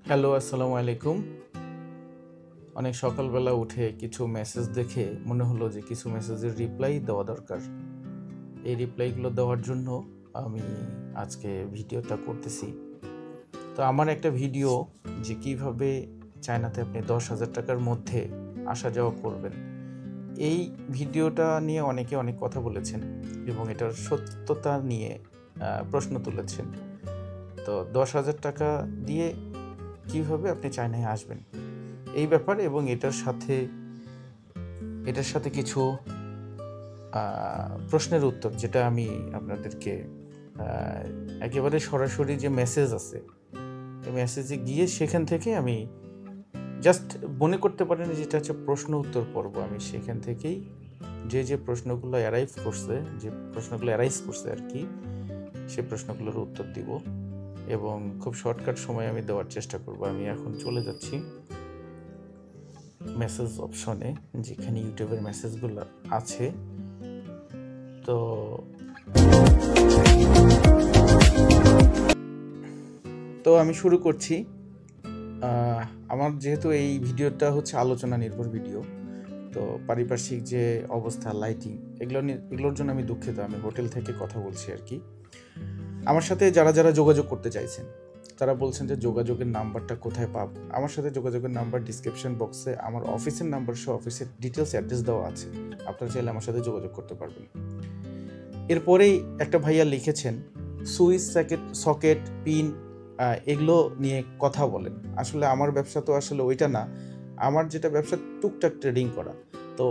Hello, আসসালামু আলাইকুম। অনেক সকালবেলা উঠে কিছু মেসেজ দেখে মনে হলো যে কিছু মেসেজের রিপ্লাই দেওয়া দরকার। এই রিপ্লাইগুলো দেওয়ার জন্য আমি আজকে ভিডিওটা করতেছি। তো আমার একটা ভিডিও যে কিভাবে চায়নাতে আপনি 10,000 টাকার মধ্যে আসা যাওয়া করবেন। এই ভিডিওটা নিয়ে অনেকে অনেক কথা বলেছেন এবং এটার সত্যতা নিয়ে প্রশ্ন তুলেছেন। তো 10,000 টাকা দিয়ে কিভাবে আপনি চায়নায় আসবেন এই ব্যাপার এবং এটার সাথে কিছু প্রশ্নের উত্তর যেটা আমি আপনাদেরকে একেবারে সরাসরি যে মেসেজ আছে এই মেসেজে গিয়ে সেখান থেকে আমি জাস্ট মনে করতে পারেন যেটা হচ্ছে প্রশ্ন উত্তর পর্ব। আমি সেখান থেকেই যে প্রশ্নগুলো অ্যারাইজ করছে আর কি, সেই প্রশ্নগুলোর উত্তর দিব এবং খুব শর্টকাট সময় আমি দেওয়ার চেষ্টা করব। আমি এখন চলে যাচ্ছি মেসেজ অপশনে, যেখানে ইউটিউবের মেসেজগুলো আছে। তো আমি শুরু করছি। আমার যেহেতু এই ভিডিওটা হচ্ছে আলোচনা নির্ভর ভিডিও, তো পারিপার্শ্বিক যে অবস্থা, লাইটিং, এগুলোর জন্য আমি দুঃখিত। আমি হোটেল থেকে কথা বলছি আর কি। আমার সাথে যারা যোগাযোগ করতে চাইছেন তারা বলছেন যে যোগাযোগের নাম্বারটা কোথায় পাব। আমার সাথে যোগাযোগের নাম্বার ডিসক্রিপশন বক্সে আমার অফিসের নাম্বার সহ অফিসের ডিটেলস অ্যাড্রেস দেওয়া আছে। আপনারা চাইলে আমার সাথে যোগাযোগ করতে পারবেন। এরপরেই একটা ভাইয়া লিখেছেন সুইচ সকেট পিন এগুলো নিয়ে কথা বলেন। আসলে আমার ব্যবসা তো আসলে ওইটা না। আমার যেটা ব্যবসা টুকটাক ট্রেডিং করা। তো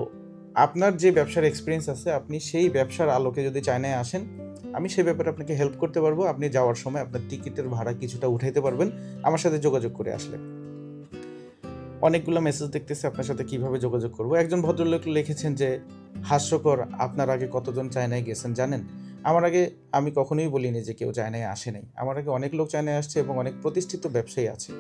আপনার যে ব্যবসার এক্সপিরিয়েন্স আছে, আপনি সেই ব্যবসার আলোকে যদি চায়নায় আসেন, আমি সেই ব্যাপারে আপনাকে হেল্প করতে পারবো। আপনি যাওয়ার সময় আপনার টিকিটের ভাড়া কিছুটা উঠাইতে পারবেন আমার সাথে যোগাযোগ করে আসলে। অনেকগুলো মেসেজ দেখতেছি আপনার সাথে কিভাবে যোগাযোগ করব। একজন ভদ্রলোক লিখেছেন যে হাস্যকর, আপনার আগে কতজন চায়নায় গেছেন জানেন? আমার আগে আমি কখনোই বলিনি যে কেউ চায়নায় আসে নাই। আমার আগে অনেক লোক চায়নায় আসছে এবং অনেক প্রতিষ্ঠিত ব্যবসায়ী আছে।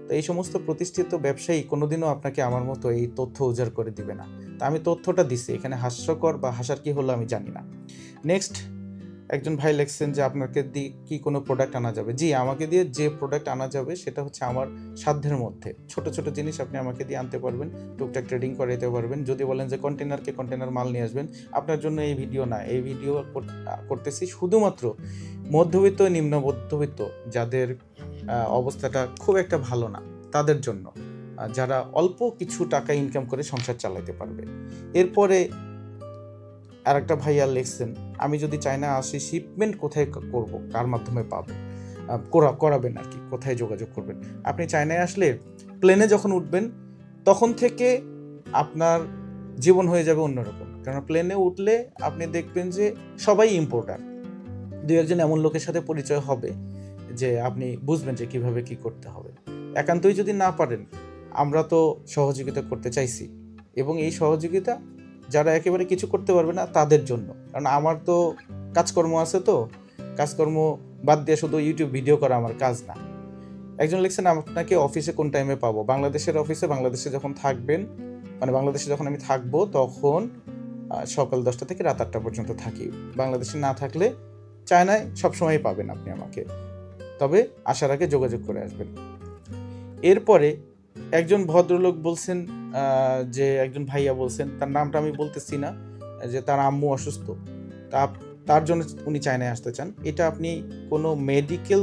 তো এই সমস্ত প্রতিষ্ঠিত ব্যবসায়ী কোনোদিনও আপনাকে আমার মতো এই তথ্য উজাড় করে দিবে না। তা আমি তথ্যটা দিছি, এখানে হাস্যকর বা হাসার কি হলো আমি জানি না। নেক্সট একজন ভাই লিখছেন যে আপনাকে দিয়ে কি কোনো প্রোডাক্ট আনা যাবে? জি, আমাকে দিয়ে যে প্রোডাক্ট আনা যাবে সেটা হচ্ছে আমার সাধ্যের মধ্যে। ছোট ছোট জিনিস আপনি আমাকে দিয়ে আনতে পারবেন, টুকটাক ট্রেডিং করাইতে পারবেন। যদি বলেন যে কন্টেনার মাল নিয়ে আসবেন, আপনার জন্য এই ভিডিও না। এই ভিডিও করতেছি শুধুমাত্র মধ্যবিত্ত, নিম্ন মধ্যবিত্ত যাদের অবস্থাটা খুব একটা ভালো না তাদের জন্য, যারা অল্প কিছু টাকা ইনকাম করে সংসার চালাতে পারবে। এরপরে আরেকটা ভাইয়া লিখছেন, আমি যদি চায়না আসি শিপমেন্ট কোথায় করব, কার মাধ্যমে পাবেন, করাবেন আর কি, কোথায় যোগাযোগ করবেন। আপনি চায়নায় আসলে প্লেনে যখন উঠবেন তখন থেকে আপনার জীবন হয়ে যাবে অন্যরকম। কারণ প্লেনে উঠলে আপনি দেখবেন যে সবাই ইম্পোর্টার। দু একজন এমন লোকের সাথে পরিচয় হবে যে আপনি বুঝবেন যে কিভাবে কি করতে হবে। একান্তই যদি না পারেন, আমরা তো সহযোগিতা করতে চাইছি এবং এই সহযোগিতা যারা একেবারে কিছু করতে পারবে না তাদের জন্য। কারণ আমার তো কাজকর্ম আছে, তো কাজকর্ম বাদ দিয়ে শুধু ইউটিউব ভিডিও করা আমার কাজ না। একজন লিখছেন আপনাকে অফিসে কোন টাইমে পাবো? বাংলাদেশের অফিসে, বাংলাদেশে যখন থাকবেন, মানে বাংলাদেশে যখন আমি থাকবো তখন সকাল 10টা থেকে রাত 8টা পর্যন্ত থাকি। বাংলাদেশে না থাকলে চায়নায় সবসময় পাবেন আপনি আমাকে, তবে আসার আগে যোগাযোগ করে আসবেন। এরপরে একজন ভদ্রলোক বলছেন যে একজন ভাইয়া বলছেন, তার নামটা আমি বলতেছি না, যে তার আম্মু অসুস্থ, তার জন্য উনি চায়নায় আসতে চান। এটা আপনি কোনো মেডিকেল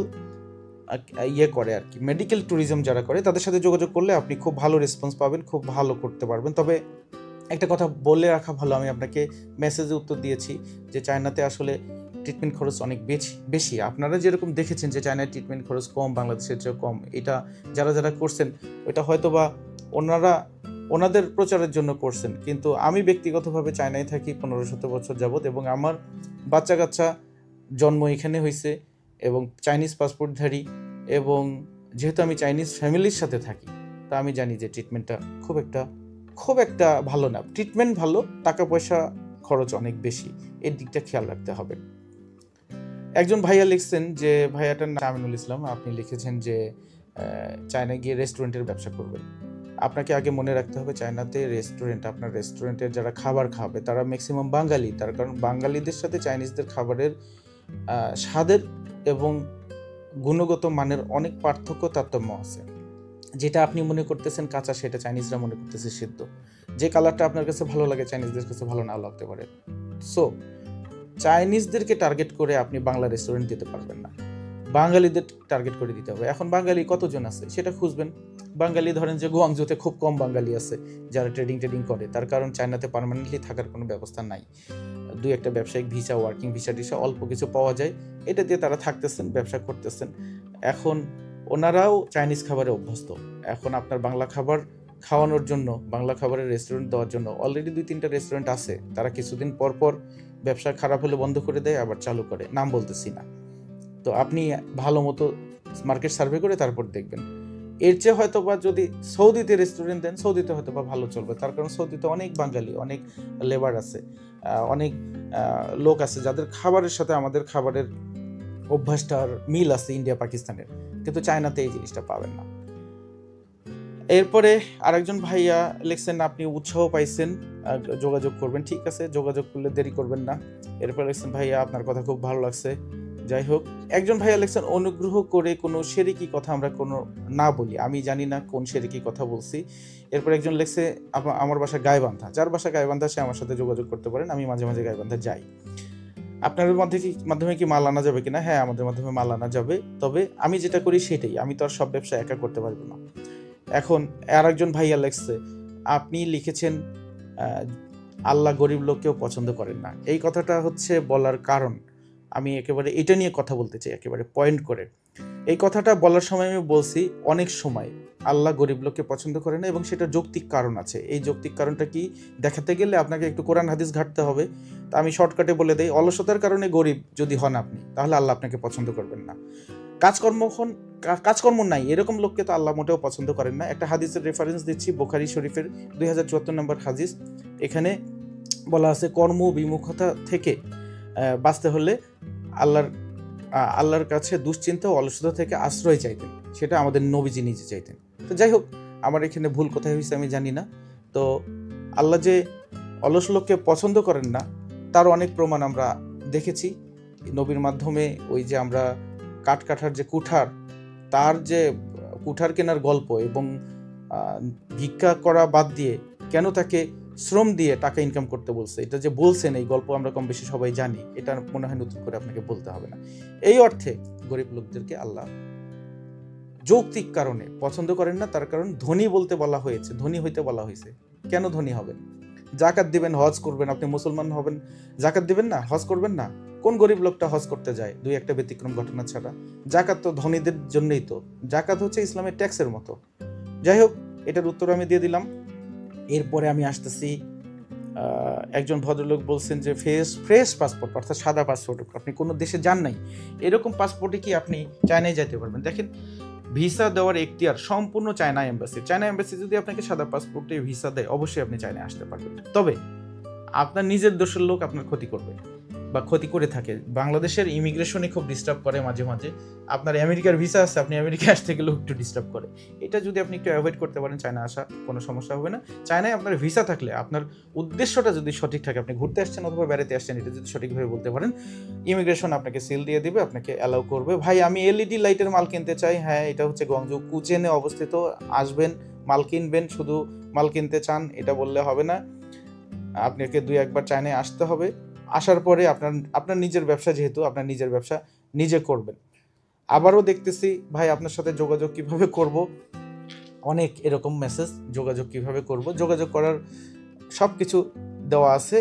করে আর কি, মেডিকেল ট্যুরিজম যারা করে তাদের সাথে যোগাযোগ করলে আপনি খুব ভালো রেসপন্স পাবেন, খুব ভালো করতে পারবেন। তবে একটা কথা বলে রাখা ভালো, আমি আপনাকে মেসেজে উত্তর দিয়েছি যে চায়নাতে আসলে ট্রিটমেন্ট খরচ অনেক বেশি। আপনারা যেরকম দেখেছেন যে চায়নায় ট্রিটমেন্ট খরচ কম, বাংলাদেশের চেয়ে কম, এটা যারা করছেন ওইটা হয়তো বা ওনাদের প্রচারের জন্য করছেন। কিন্তু আমি ব্যক্তিগতভাবে চায়নায় থাকি 15-17 বছর যাবৎ এবং আমার বাচ্চা কাচ্চা জন্ম এখানে হয়েছে এবং চাইনিজ পাসপোর্টধারী, এবং যেহেতু আমি চাইনিজ ফ্যামিলির সাথে থাকি, তা আমি জানি যে ট্রিটমেন্টটা খুব একটা ভালো না। ট্রিটমেন্ট ভালো, টাকা পয়সা খরচ অনেক বেশি, এর দিকটা খেয়াল রাখতে হবে। একজন ভাইয়া লিখছেন, যে ভাইয়াটার নাম আমিনুল ইসলাম, আপনি লিখেছেন যে চায়না গিয়ে রেস্টুরেন্টের ব্যবসা করবেন। আপনাকে আগে মনে রাখতে হবে চায়নাতে আপনার রেস্টুরেন্টের যারা খাবার খাবে তারা ম্যাক্সিমাম বাঙালি। তার কারণ বাঙালিদের সাথে চাইনিজদের খাবারের স্বাদের এবং গুণগত মানের অনেক পার্থক্য তারতম্য আছে। যেটা আপনি মনে করতেছেন কাঁচা সেটা চাইনিজরা মনে করতেছে সিদ্ধ। যে কালারটা আপনার কাছে ভালো লাগে চাইনিজদের কাছে ভালো নাও লাগতে পারে। সো চাইনিজদেরকে টার্গেট করে আপনি বাংলা রেস্টুরেন্ট দিতে পারবেন না, বাঙালিদের টার্গেট করে দিতে হবে। এখন বাঙালি কতজন আছে সেটা খুঁজবেন। বাঙালি ধরেন যে গুয়াংজুতে খুব কম বাঙালি আছে যারা ট্রেডিং করে, তার কারণ চায়নাতে পার্মানেন্টলি থাকার কোনো ব্যবস্থা নাই। দুই একটা ব্যবসায়িক ভিসা, ওয়ার্কিং ভিসা টিসা অল্প কিছু পাওয়া যায়, এটা দিয়ে তারা থাকতেছেন, ব্যবসা করতেছেন। এখন ওনারাও চাইনিজ খাবারে অভ্যস্ত। এখন আপনার বাংলা খাবার খাওয়ানোর জন্য, বাংলা খাবারের রেস্টুরেন্ট দেওয়ার জন্য অলরেডি 2-3টা রেস্টুরেন্ট আছে। তারা কিছুদিন পর পর ব্যবসা খারাপ হলে বন্ধ করে দেয়, আবার চালু করে, নাম বলতেছি না। তো আপনি ভালো মতো মার্কেট সার্ভে করে তারপর দেখবেন। এর চেয়ে হয়তো বা যদি সৌদিতে রেস্টুরেন্ট দেন, সৌদিতে হয়তো বা ভালো চলবে, তার কারণ সৌদিতে অনেক বাঙালি, অনেক লেবার আছে, অনেক লোক আছে যাদের খাবারের সাথে আমাদের খাবারের অভ্যাসটার মিল আছে ইন্ডিয়া পাকিস্তানের, কিন্তু চায়নাতে এই জিনিসটা পাবেন না। এরপরে আরেকজন ভাইয়া লিখছেন আপনি উৎসাহ পাইছেন, যোগাযোগ করবেন। ঠিক আছে, যোগাযোগ করলে দেরি করবেন না। এরপর লিখছেন ভাইয়া আপনার কথা খুব ভালো লাগছে। যাই হোক, একজন ভাইয়া লিখছেন অনুগ্রহ করে কোনো শিরকি কথা আমরা কোনো না বলি। আমি জানি না কোন শিরকি কথা বলছি। এরপর একজন লিখছে আমার বাসা গাইবান্ধা। যার বাসা গাইবান্ধা সে আমার সাথে যোগাযোগ করতে পারেন, আমি মাঝে মাঝে গাইবান্ধা যাই। আপনাদের মাধ্যমে কি মাল আনা যাবে কিনা? হ্যাঁ, আমাদের মাধ্যমে মাল আনা যাবে, তবে আমি যেটা করি সেটাই, আমি তো আর সব ব্যবসা একা করতে পারবো না। এখন আর একজন ভাইয়া লিখছে আপনি লিখেছেন আল্লাহ গরিব লোককেও পছন্দ করেন না। এই কথাটা হচ্ছে বলার কারণ, আমি একেবারে এটা নিয়ে কথা বলতে চাই, একেবারে পয়েন্ট করে। এই কথাটা বলার সময় আমি বলছি অনেক সময় আল্লাহ গরিব লোককে পছন্দ করে না, এবং সেটা যৌক্তিক কারণ আছে। এই যৌক্তিক কারণটা কি দেখাতে গেলে আপনাকে একটু কোরআন হাদিস ঘাঁটতে হবে। তা আমি শর্টকাটে বলে দেই, অলসতার কারণে গরিব যদি হন আপনি, তাহলে আল্লাহ আপনাকে পছন্দ করবেন না। কাজকর্ম নাই এরকম লোককে তো আল্লাহ মোটেও পছন্দ করেন না। একটা হাদিসের রেফারেন্স দিচ্ছি, বুখারী শরীফের 2074 নম্বর হাদিস। এখানে বলা আছে কর্ম বিমুখতা থেকে বাঁচতে হলে আল্লাহর কাছে দুশ্চিন্তা ও অলসতা থেকে আশ্রয় চাইতেন, সেটা আমাদের নবীজি নিজে চাইতেন। তো যাই হোক, আমার এখানে ভুল কোথায় হয়েছে আমি জানি না। তো আল্লাহ যে অলস লোককে পছন্দ করেন না তার অনেক প্রমাণ আমরা দেখেছি নবীর মাধ্যমে। ওই যে আমরা কাঠার যে কুঠার, তার যে কুঠার কেনার গল্প, এবং ভিক্ষা করা বাদ দিয়ে কেন তাকে শ্রম দিয়ে টাকা ইনকাম করতে বলছে, এটা যে বলছেন এই গল্প আমরা কম বেশি সবাই জানি, এটা মনে হয় নতুন করে আপনাকে বলতে হবে না। এই অর্থে গরিব লোকদেরকে আল্লাহ যৌক্তিক কারণে পছন্দ করেন না, তার কারণ ধনী বলতে বলা হয়েছে, ধনী হইতে বলা হয়েছে। কেন ধনী হবেন? জাকাত দিবেন, হজ করবেন, আপনি মুসলমান হবেন, জাকাত দিবেন না, হজ করবেন না? কোন গরিব লোকটা হজ করতে যায় দুই একটা ব্যতিক্রম ঘটনা ছাড়া? জাকাত তো ধনীদের জন্যই তো, জাকাত হচ্ছে ইসলামের ট্যাক্সের মতো। যাই হোক, এটার উত্তর আমি দিয়ে দিলাম। এরপরে আমি আসতেছি, একজন ভদ্রলোক বলছেন যে ফ্রেশ পাসপোর্ট, অর্থাৎ সাদা পাসপোর্ট, আপনি কোনো দেশে যান নাই, এরকম পাসপোর্টে কি আপনি চায়নায় যেতে পারবেন? দেখেন, ভিসা দেওয়ার এখতিয়ার সম্পূর্ণ চায়না এম্বাসি। চায়না এম্বাসি যদি আপনাকে সাদা পাসপোর্টে ভিসা দেয়, অবশ্যই আপনি চায়নায় আসতে পারবেন। তবে আপনার নিজের দেশের লোক আপনার ক্ষতি করবে বা ক্ষতি করে থাকে। বাংলাদেশের ইমিগ্রেশনে খুব ডিস্টার্ব করে মাঝে মাঝে। আপনার আমেরিকার ভিসা আছে, আপনি আমেরিকা আসতে গেলেও একটু ডিস্টার্ব করে। এটা যদি আপনি একটু অ্যাভয়েড করতে পারেন, চায়না আসা কোনো সমস্যা হবে না। চায়নায় আপনার ভিসা থাকলে, আপনার উদ্দেশ্যটা যদি সঠিক থাকে, আপনি ঘুরতে আসছেন অথবা বেড়াতে আসছেন, এটা যদি সঠিকভাবে বলতে পারেন, ইমিগ্রেশন আপনাকে সিল দিয়ে দিবে, আপনাকে অ্যালাউ করবে। ভাই আমি এলইডি লাইটের মাল কিনতে চাই, হ্যাঁ এটা হচ্ছে গংজু কুচেনে অবস্থিত, আসবেন মাল কিনবেন। শুধু মাল কিনতে চান এটা বললে হবে না, আপনাকে 2-1 বার চায়নায় আসতে হবে। আসার পরে আপনার নিজের ব্যবসা, যেহেতু আপনার নিজের ব্যবসা নিজে করবেন। আবারও দেখতেছি ভাই আপনার সাথে যোগাযোগ কিভাবে করব, অনেক এরকম মেসেজ, যোগাযোগ কিভাবে করব। যোগাযোগ করার সব কিছু দেওয়া আছে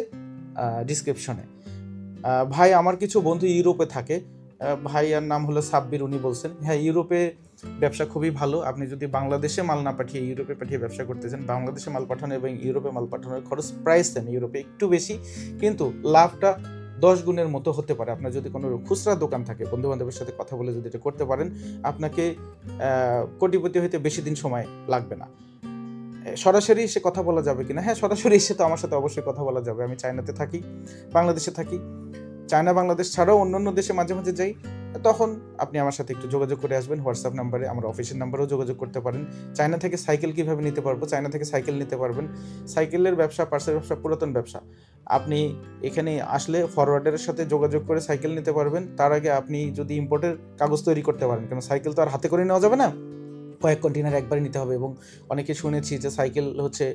ডিসক্রিপশনে। ভাই আমার কিছু বন্ধু ইউরোপে থাকে, ভাইয়ার নাম হলো সাব্বির, উনি বলছেন হ্যাঁ ইউরোপে ব্যবসা খুবই ভালো। আপনি যদি বাংলাদেশে মাল না পাঠিয়ে ইউরোপে পাঠিয়ে ব্যবসা করতেছেন, বাংলাদেশে মাল পাঠানো এবং ইউরোপে মাল পাঠানোর খরচ প্রাইস সেম, ইউরোপে একটু বেশি, কিন্তু লাভটা 10 গুণের মতো হতে পারে। আপনার যদি কোনো খুচরা দোকান থাকে, বন্ধু বান্ধবের সাথে কথা বলে যদি এটা করতে পারেন, আপনাকে কোটিপতি হইতে বেশি দিন সময় লাগবে না। সরাসরি এসে কথা বলা যাবে কিনা? হ্যাঁ, সরাসরি এসে তো আমার সাথে অবশ্যই কথা বলা যাবে। আমি চায়নাতে থাকি, বাংলাদেশে থাকি, চায়না বাংলাদেশ ছাড়াও অন্যান্য দেশে মাঝে মাঝে যাই। তখন আপনি আমার সাথে একটু যোগাযোগ করে আসবেন হোয়াটসঅ্যাপ নাম্বারে, আমার অফিসের নাম্বারেও যোগাযোগ করতে পারেন। চায়না থেকে সাইকেল কিভাবে নিতে পারবো? চায়না থেকে সাইকেল নিতে পারবেন। সাইকেলের ব্যবসা, পার্সের ব্যবসা পুরাতন ব্যবসা। আপনি এখানে আসলে ফরওয়ার্ডারের সাথে যোগাযোগ করে সাইকেল নিতে পারবেন। তার আগে আপনি যদি ইম্পোর্টের কাগজ তৈরি করতে পারেন, কারণ সাইকেল তো আর হাতে করে নেওয়া যাবে না, কয়েক কন্টেনার একবারে নিতে হবে। এবং অনেকে শুনেছি যে সাইকেল হচ্ছে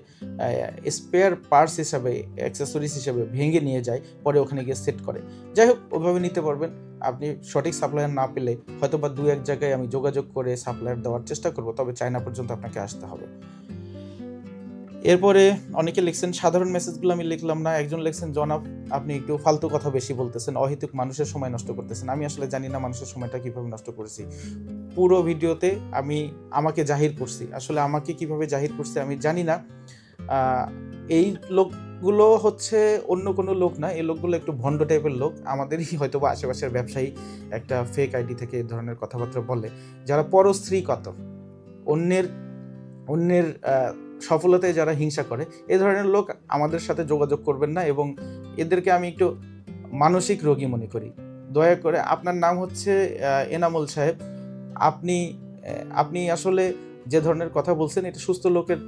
স্পেয়ার পার্টস হিসাবে, অ্যাক্সেসরিজ হিসাবে ভেঙে নিয়ে যায়, পরে ওখানে গিয়ে সেট করে। যাই হোক, ওভাবে নিতে পারবেন। আপনি সঠিক সাপ্লায়ার না পেলে হয়তো বা 2-1 জায়গায় আমি যোগাযোগ করে সাপ্লায়ার দেওয়ার চেষ্টা করব, তবে চায়না পর্যন্ত আপনাকে আসতে হবে। এরপরে অনেকে লিখছেন, সাধারণ মেসেজগুলো আমি লিখলাম না। একজন লিখছেন, জনাব আপনি একটু ফালতু কথা বেশি বলতেছেন, অহেতুক মানুষের সময় নষ্ট করতেছেন। আমি আসলে জানি না মানুষের সময়টা কিভাবে নষ্ট করেছি। পুরো ভিডিওতে আমি আমাকে জাহির করছি, আসলে আমাকে কিভাবে জাহির করছি আমি জানি না। এই লোকগুলো হচ্ছে অন্য কোনো লোক না, এই লোকগুলো একটু ভণ্ড টাইপের লোক, আমাদেরই হয়তো বা আশেপাশের ব্যবসায়ী একটা ফেক আইডি থেকে এই ধরনের কথাবার্তা বলে, যারা পরশ্রী কাতর, অন্যের সফলতায় যারা হিংসা করে, এই ধরনের লোক আমাদের সাথে যোগাযোগ করবেন না। এবং এদেরকে আমি একটু মানসিক রোগী মনে করি। দয়া করে, আপনার নাম হচ্ছে এনামুল সাহেব, আপনি আসলে যে ধরনের কথা বলছেন এটা সুস্থ লোকের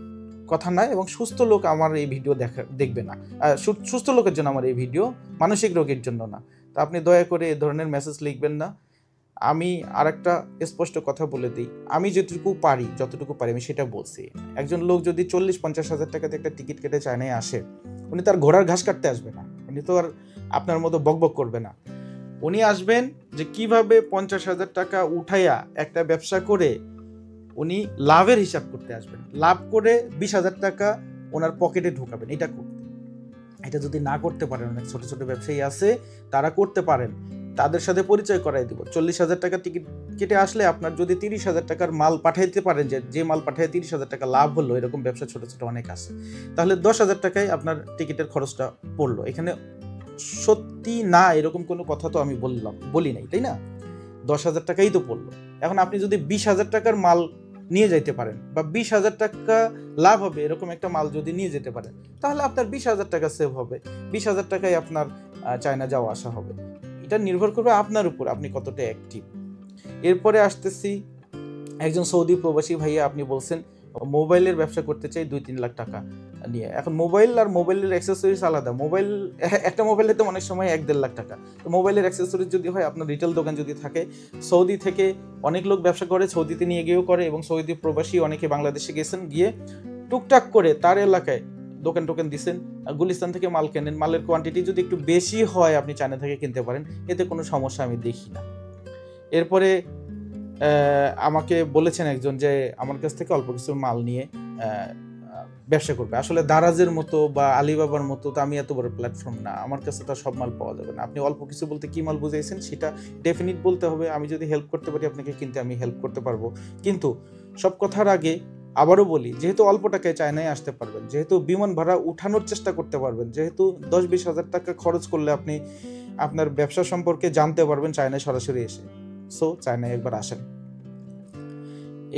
কথা নয়, এবং সুস্থ লোক আমার এই ভিডিও দেখবে না। সুস্থ লোকের জন্য আমার এই ভিডিও, মানসিক রোগীর জন্য না। তো আপনি দয়া করে এই ধরনের মেসেজ লিখবেন না। আমি আরেকটা স্পষ্ট কথা বলে দিই, আমি যতটুকু পারি আমি সেটা বলছি। একজন লোক যদি 40-50 হাজার টাকাতে একটা টিকিট কেটে চায়নায় আসে, উনি তার ঘোড়ার ঘাস কাটতে আসবে না, উনি তো আর আপনার মতো বকবক করবে না। উনি আসবেন যে কিভাবে 50,000 টাকা উঠাইয়া একটা ব্যবসা করে উনি লাভের হিসাব করতে আসবেন, লাভ করে 20,000 টাকা ওনার পকেটে ঢুকাবেন। এটা যদি না করতে পারেন, অনেক ছোট ছোট ব্যবসায়ী আছে তারা করতে পারেন, তাদের সাথে পরিচয় করাই দিব। 40,000 টাকা টিকিট কেটে আসলে আপনার যদি 30,000 টাকার মাল পাঠাইতে পারেন, যে মাল পাঠায় 30,000 টাকা লাভ হলো, এরকম ব্যবসা ছোট ছোট অনেক আছে, তাহলে 10,000 টাকায় আপনার টিকিটের খরচটা পড়লো। এখানে সত্যি না এরকম কোনো কথা তো আমি বলি নাই, তাই না? 10,000 টাকাই তো পড়লো। এখন আপনি যদি 20,000 টাকার মাল নিয়ে যাইতে পারেন, বা 20,000 টাকা লাভ হবে এরকম একটা মাল যদি নিয়ে যেতে পারেন, তাহলে আপনার 20,000 টাকা সেভ হবে, 20,000 টাকায় আপনার চায়না যাওয়া আসা হবে। এটা নির্ভর করবে আপনার উপর, আপনি কতটা অ্যাক্টিভ। এরপরে আসতেছি, একজন সৌদি প্রবাসী ভাইয়া, আপনি বলছেন মোবাইলের ব্যবসা করতে চাই 2-3 লাখ টাকা নিয়ে। এখন মোবাইল আর মোবাইলের অ্যাক্সেসরিজ আলাদা। একটা মোবাইলে তো অনেক সময় 1-1.5 লাখ টাকা। তো মোবাইলের অ্যাক্সেসরিজ যদি হয়, আপনার রিটেল দোকান যদি থাকে, সৌদি থেকে অনেক লোক ব্যবসা করে, সৌদিতে নিয়ে গিয়েও করে, এবং সৌদি প্রবাসী অনেকে বাংলাদেশে গেছেন, গিয়ে টুকটাক করে তার এলাকায় দোকান দিচ্ছেন, গুলিস্তান থেকে মাল কেনেন, মালের কোয়ান্টিটি যদি একটু বেশি হয় আপনি চায়না থেকে কিনতে পারেন, এতে কোনো সমস্যা আমি দেখি না। এরপরে আমাকে বলেছেন একজন যে আমার কাছ থেকে অল্প কিছু মাল নিয়ে ব্যবসা করবে। আসলে দারাজের মতো বা আলিবাবার মতো তো আমি এত বড় প্ল্যাটফর্ম না, আমার কাছে তো সব মাল পাওয়া যাবে না। আপনি অল্প কিছু বলতে কি মাল বুঝাইছেন সেটা ডেফিনিট বলতে হবে। আমি যদি হেল্প করতে পারি আপনাকে কিনতে, আমি হেল্প করতে পারবো। কিন্তু সব কথার আগে আবারও বলি, যেহেতু অল্প টাকায় চায়নায় আসতে পারবেন, যেহেতু বিমান ভাড়া উঠানোর চেষ্টা করতে পারবেন, যেহেতু 10-20 হাজার টাকা খরচ করলে আপনি আপনার ব্যবসা সম্পর্কে জানতে পারবেন চায়নায় সরাসরি এসে, সো চায়নায় একবার আসেন।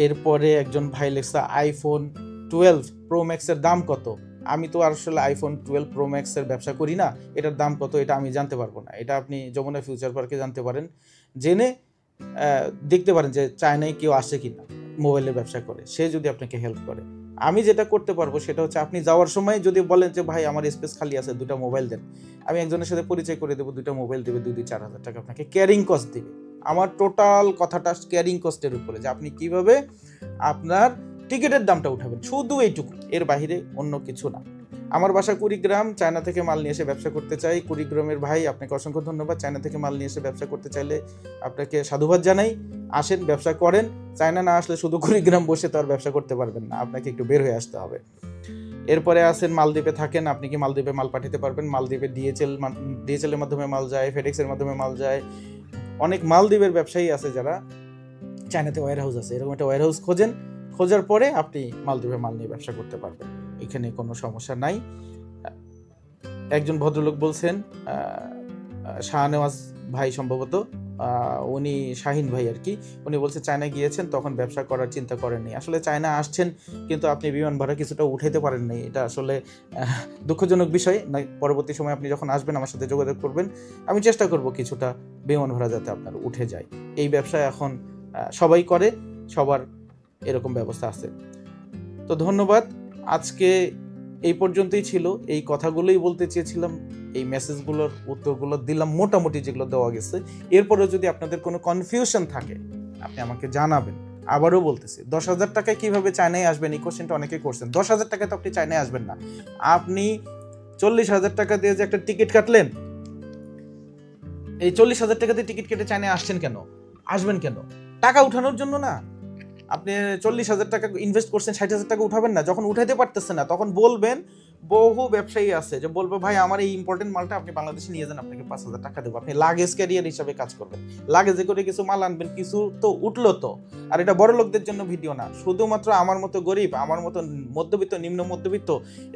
এরপরে একজন ভাই লেখছে, আইফোন 12 প্রো ম্যাক্সের দাম কত? আমি তো আসলে আইফোন 12 প্রো ম্যাক্সের ব্যবসা করি না, এটার দাম কত এটা আমি জানতে পারবো না। এটা আপনি যমুনা ফিউচার পার্কে জানতে পারেন, জেনে দেখতে পারেন যে চায়নায় কেউ আসে কিনা মোবাইলের ব্যবসা করে, সে যদি আপনাকে হেল্প করে। আমি যেটা করতে পারবো সেটা হচ্ছে, আপনি যাওয়ার সময় যদি বলেন যে ভাই আমার স্পেস খালি আছে, 2টা মোবাইল দেন, আমি একজনের সাথে পরিচয় করে দেবো, 2টা মোবাইল দেবে, 2-4 হাজার টাকা আপনাকে ক্যারিং কস্ট দেবে। আমার টোটাল কথাটা ক্যারিং কস্টের উপরে, যে আপনি কিভাবে আপনার টিকিটের দামটা উঠাবেন, শুধু এইটুকু, এর বাইরে অন্য কিছু না। আমার বাসা কুড়িগ্রাম, চায়না থেকে মাল নিয়ে এসে ব্যবসা করতে চাই। কুড়িগ্রামের ভাই আপনাকে অসংখ্য ধন্যবাদ। চায়না থেকে মাল নিয়ে এসে ব্যবসা করতে চাইলে আপনাকে সাধুবাদ জানাই, আসেন ব্যবসা করেন। চায়না না আসলে শুধু কুড়িগ্রাম বসে তো আর ব্যবসা করতে পারবেন না, আপনাকে একটু বের হয়ে আসতে হবে। এরপরে আসেন, মালদ্বীপে থাকেন, আপনি কি মালদ্বীপে মাল পাঠাতে পারবেন? মালদ্বীপে ডিএচএল এর মাধ্যমে মাল যায়, ফেডেক্সের মাধ্যমে মাল যায়। অনেক মালদ্বীপের ব্যবসায়ী আছে যারা চায়নাতে ওয়্যার হাউস আছে, এরকম একটা ওয়্যার হাউস খোঁজার পরে আপনি মালদ্বীপে মাল নিয়ে ব্যবসা করতে পারবেন, এখানে কোনো সমস্যা নাই। একজন ভদ্রলোক বলছেন, শাহনেওয়াজ ভাই সম্ভবত, উনি শাহিন ভাই আর কি, উনি বলছে চায়না গিয়েছেন তখন ব্যবসা করার চিন্তা করেননি। আসলে চায়না আসছেন কিন্তু আপনি বিমান ভাড়া কিছুটা উঠাইতে পারেন নাই, এটা আসলে দুঃখজনক বিষয়। পরবর্তী সময় আপনি যখন আসবেন আমার সাথে যোগাযোগ করবেন, আমি চেষ্টা করব কিছুটা বিমান ভাড়া যাতে আপনার উঠে যায়। এই ব্যবসা এখন সবাই করে, সবার এরকম ব্যবস্থা আছে। তো ধন্যবাদ, আজকে এই পর্যন্তই ছিল। এই কথাগুলোই বলতে চেয়েছিলাম, এই মেসেজগুলোর উত্তরগুলো দিলাম মোটামুটি যেগুলো দেওয়া গেছে। এরপরেও যদি আপনাদের কোনো কনফিউশন থাকে আপনি আমাকে জানাবেন, আবারও বলতেছি, 10,000 টাকায় কিভাবে চায়নায় আসবেন, এই কোশ্চেনটা অনেকে করছেন। 10,000 টাকায় তো আপনি চায়নায় আসবেন না। আপনি 40,000 টাকা দিয়ে যে একটা টিকিট কাটলেন, এই 40,000 টাকা দিয়ে টিকিট কেটে চায়নায় আসছেন কেন, আসবেন কেন? টাকা উঠানোর জন্য না। আপনি 40,000 টাকা ইনভেস্ট করছেন, 60,000 টাকা উঠাবেন না। যখন উঠাইতে পারতেছেন না, তখন বলবেন, বহু ব্যবসায়ী আছে যে বলবে, ভাই আমার এই ইম্পর্টেন্ট মালটা আপনি বাংলাদেশে নিয়ে যান, আপনাকে 5,000 টাকা দেবো। আপনি লাগেজ ক্যারিয়ার হিসাবে কাজ করবেন, লাগেজে করে কিছু মাল আনবেন, কিছু তো উঠলো তো। আর এটা বড় লোকদের জন্য ভিডিও না, শুধুমাত্র আমার মতো গরিব, আমার মতো মধ্যবিত্ত, নিম্ন মধ্যবিত্ত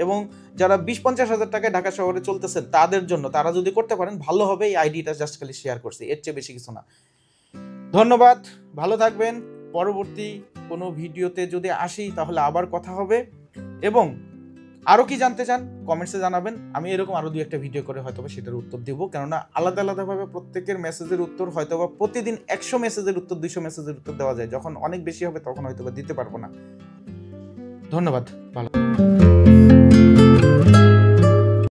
এবং যারা 20-50,000 টাকায় ঢাকা শহরে চলতেছেন তাদের জন্য। তারা যদি করতে পারেন ভালো হবে। এই আইডিটা জাস্ট খালি শেয়ার করছি, এর চেয়ে বেশি কিছু না। ধন্যবাদ, ভালো থাকবেন। পরবর্তী কোনো ভিডিওতে যদি আসি তাহলে আবার কথা হবে, এবং আরও কি জানতে চান কমেন্টসে জানাবেন। আমি এরকম আরও 2-1টা ভিডিও করে হয়তো সেটার উত্তর দেবো, কেননা আলাদা আলাদাভাবে প্রত্যেকের মেসেজের উত্তর হয়তো প্রতিদিন 100 মেসেজের উত্তর, 200 মেসেজের উত্তর দেওয়া যায়। যখন অনেক বেশি হবে তখন হয়তো দিতে পারবো না। ধন্যবাদ, ভালো।